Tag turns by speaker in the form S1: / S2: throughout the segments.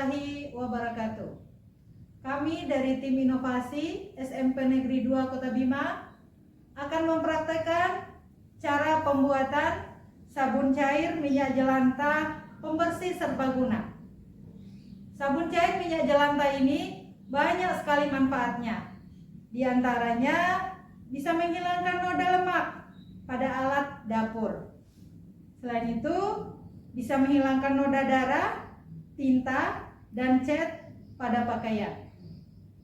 S1: warahmatullahi wabarakatuh. Kami dari tim inovasi SMP Negeri 2 Kota Bima akan mempraktekkan cara pembuatan sabun cair minyak jelantah pembersih serbaguna. Sabun cair minyak jelantah ini banyak sekali manfaatnya. Di antaranya bisa menghilangkan noda lemak pada alat dapur. Selain itu, bisa menghilangkan noda darah, tinta, dan cat pada pakaian.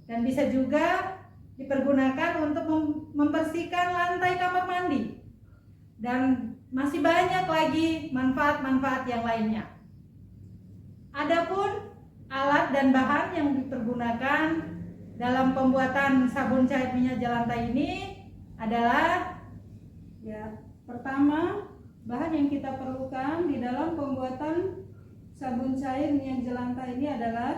S1: Dan bisa juga dipergunakan untuk membersihkan lantai kamar mandi. Dan masih banyak lagi manfaat-manfaat yang lainnya. Adapun alat dan bahan yang dipergunakan dalam pembuatan sabun cair minyak jelantah ini adalah pertama, bahan yang kita perlukan di dalam pembuatan sabun cair minyak jelantah ini adalah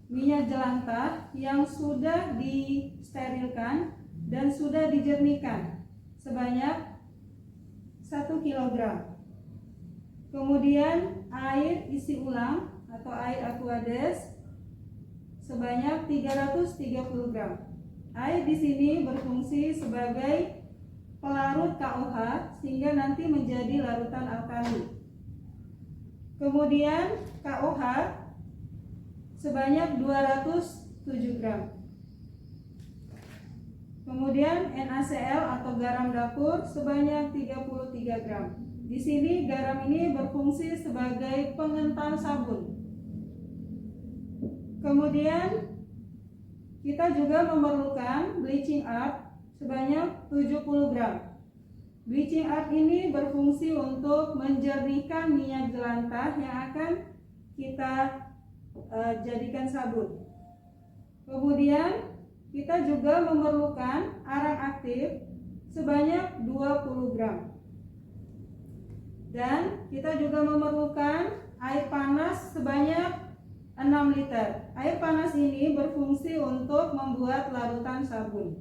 S1: minyak jelantah yang sudah disterilkan dan sudah dijernihkan sebanyak 1 kg. Kemudian air isi ulang atau air aquades sebanyak 330 gram. Air di sini berfungsi sebagai pelarut KOH sehingga nanti menjadi larutan alkali. Kemudian KOH sebanyak 207 gram. Kemudian NaCl atau garam dapur sebanyak 33 gram. Di sini garam ini berfungsi sebagai pengental sabun. Kemudian kita juga memerlukan bleaching earth sebanyak 70 gram. Bleaching earth ini berfungsi untuk menjernihkan minyak jelantah yang akan kita jadikan sabun. Kemudian kita juga memerlukan arang aktif sebanyak 20 gram. Dan kita juga memerlukan air panas sebanyak 6 liter. Air panas ini berfungsi untuk membuat larutan sabun.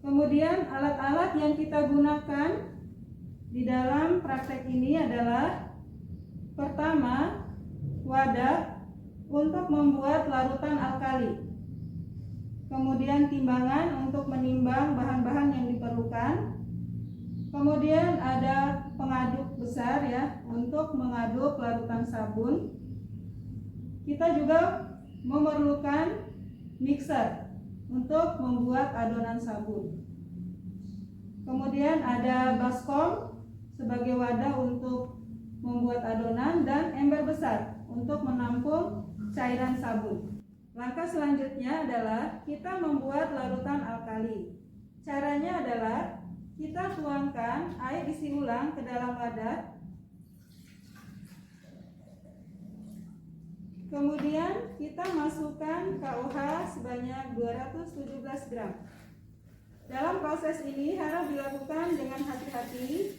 S1: Kemudian alat-alat yang kita gunakan di dalam praktek ini adalah pertama, wadah untuk membuat larutan alkali. Kemudian timbangan untuk menimbang bahan-bahan yang diperlukan. Kemudian ada pengaduk besar untuk mengaduk larutan sabun. Kita juga memerlukan mixer untuk membuat adonan sabun. Kemudian ada baskom sebagai wadah untuk membuat adonan dan ember besar untuk menampung cairan sabun. Langkah selanjutnya adalah kita membuat larutan alkali. Caranya adalah kita tuangkan air isi ulang ke dalam wadah. Kemudian kita masukkan KOH sebanyak 217 gram. Dalam proses ini harus dilakukan dengan hati-hati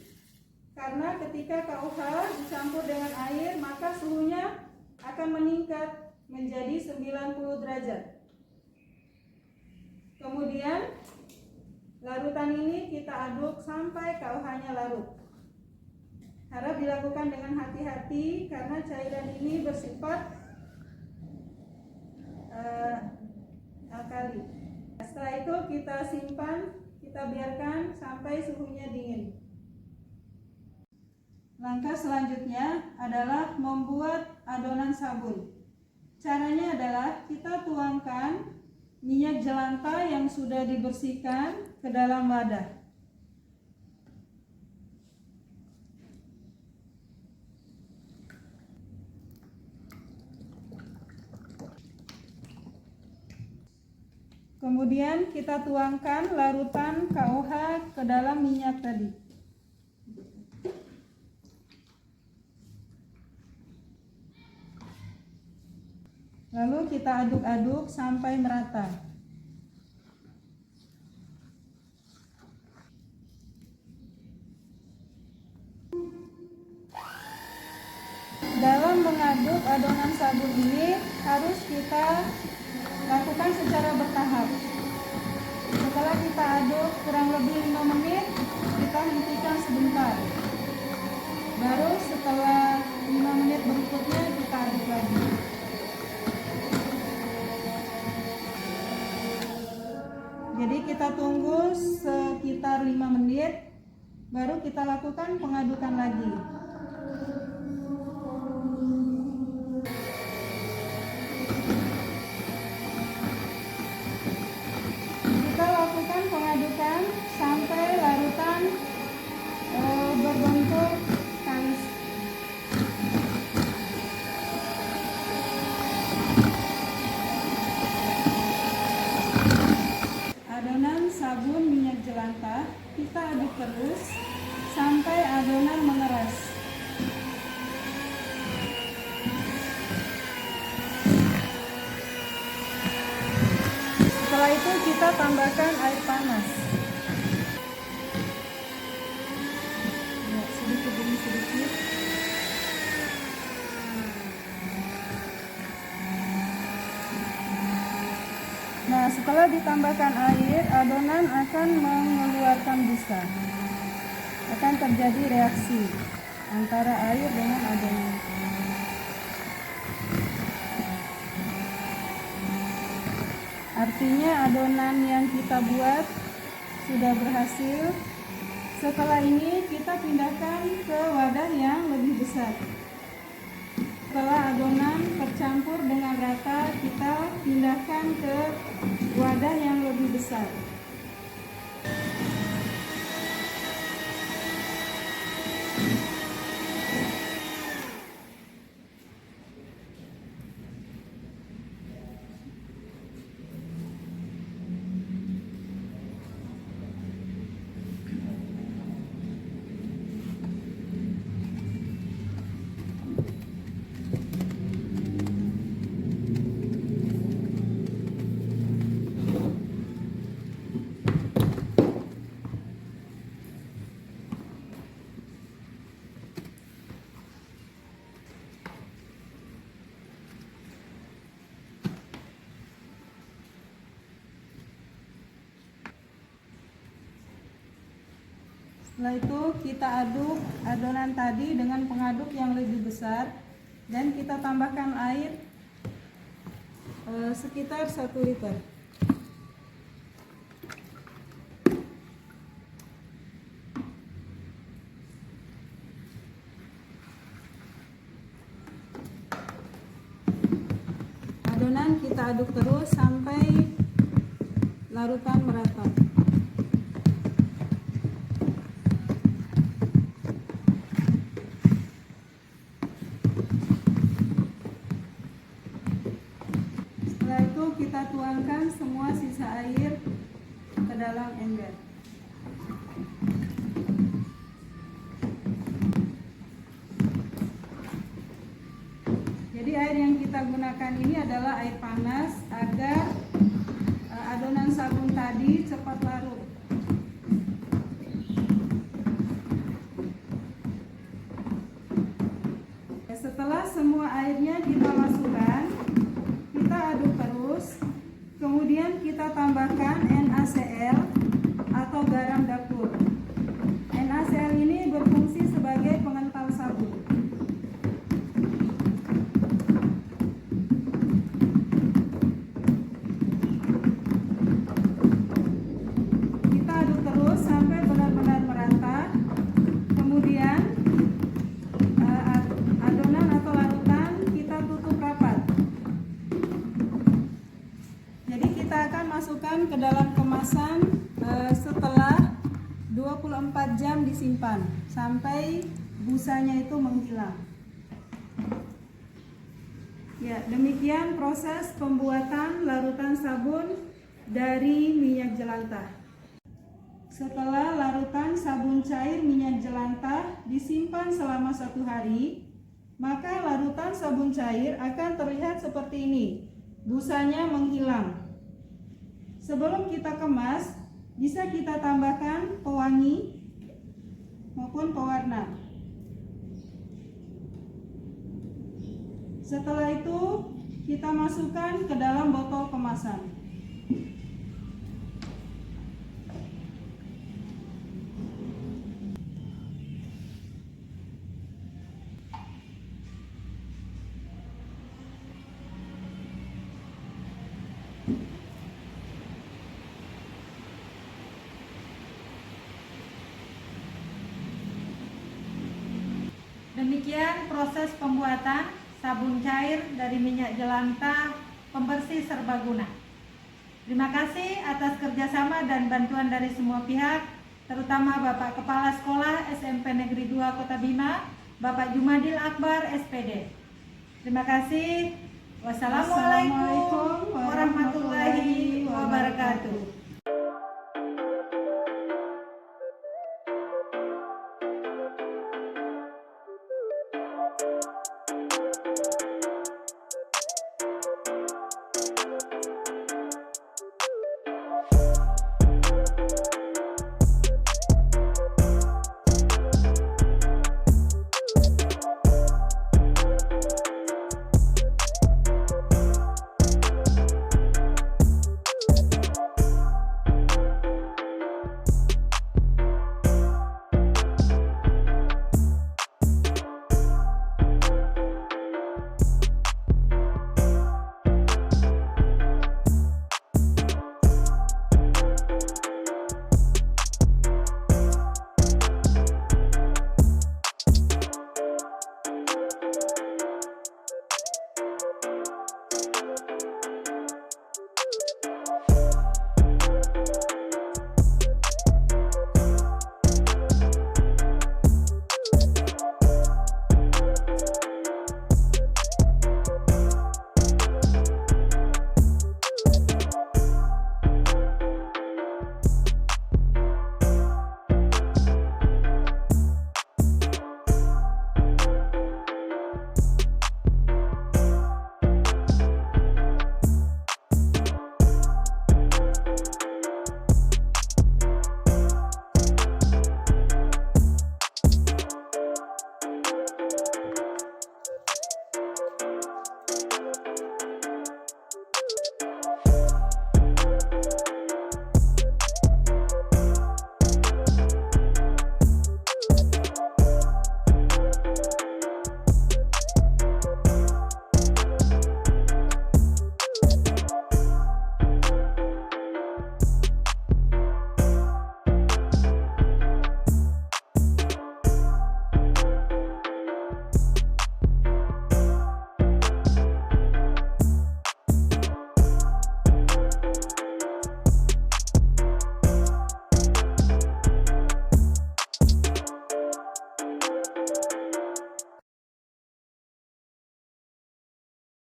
S1: karena ketika KOH dicampur dengan air maka suhunya akan meningkat menjadi 90 derajat. Kemudian larutan ini kita aduk sampai KOH-nya larut. Harap dilakukan dengan hati-hati karena cairan ini bersifat alkali. Setelah itu kita simpan, kita biarkan sampai suhunya dingin. Langkah selanjutnya adalah membuat adonan sabun. Caranya adalah kita tuangkan minyak jelantah yang sudah dibersihkan ke dalam wadah. Kemudian kita tuangkan larutan KOH ke dalam minyak tadi. Lalu kita aduk-aduk sampai merata. Dalam mengaduk adonan sabun ini harus kita lakukan secara bertahap. Setelah kita aduk kurang lebih 5 menit, kita hentikan sebentar. Baru setelah 5 menit berikutnya kita aduk lagi. Baru kita lakukan pengadukan lagi. Kita lakukan pengadukan sampai larutan berbentuk kalis. Adonan sabun minyak jelantah kita aduk terus sampai adonan mengeras. Setelah itu kita tambahkan air panas. Ya, sedikit demi sedikit. Nah, setelah ditambahkan air, adonan akan mengeluarkan busa. Akan terjadi reaksi antara air dengan adonan. Artinya adonan yang kita buat sudah berhasil. Setelah ini kita pindahkan ke wadah yang lebih besar. Setelah adonan tercampur dengan rata, kita pindahkan ke wadah yang lebih besar. Setelah itu kita aduk adonan tadi dengan pengaduk yang lebih besar dan kita tambahkan air sekitar 1 liter. Adonan kita aduk terus sampai larutan merata. Setelah itu kita tuangkan semua sisa air ke dalam ember. Jadi air yang kita gunakan ini adalah air panas agar adonan sabun tadi cepat larut. Setelah semua airnya kita masukkan, kita aduk terus, kemudian kita tambahkan NaCl atau garam dapur. NaCl ini berfungsi sebagai pengental sabun. Kita aduk terus sampai benar-benar merata. Kemudian adonan atau larutan kita tutup rapat. Jadi kita akan masukkan ke dalam kemasan setelah 24 jam disimpan sampai busanya itu menghilang. Ya, demikian proses pembuatan larutan sabun dari minyak jelantah. Setelah larutan sabun cair minyak jelantah disimpan selama 1 hari, maka larutan sabun cair akan terlihat seperti ini. Busanya menghilang. Sebelum kita kemas, bisa kita tambahkan pewangi maupun pewarna. Setelah itu kita masukkan ke dalam botol kemasan. Demikian proses pembuatan sabun cair dari minyak jelantah pembersih serbaguna. Terima kasih atas kerjasama dan bantuan dari semua pihak, terutama Bapak Kepala Sekolah SMP Negeri 2 Kota Bima, Bapak Jumadil Akbar, SPD. Terima kasih. Wassalamualaikum warahmatullahi wabarakatuh.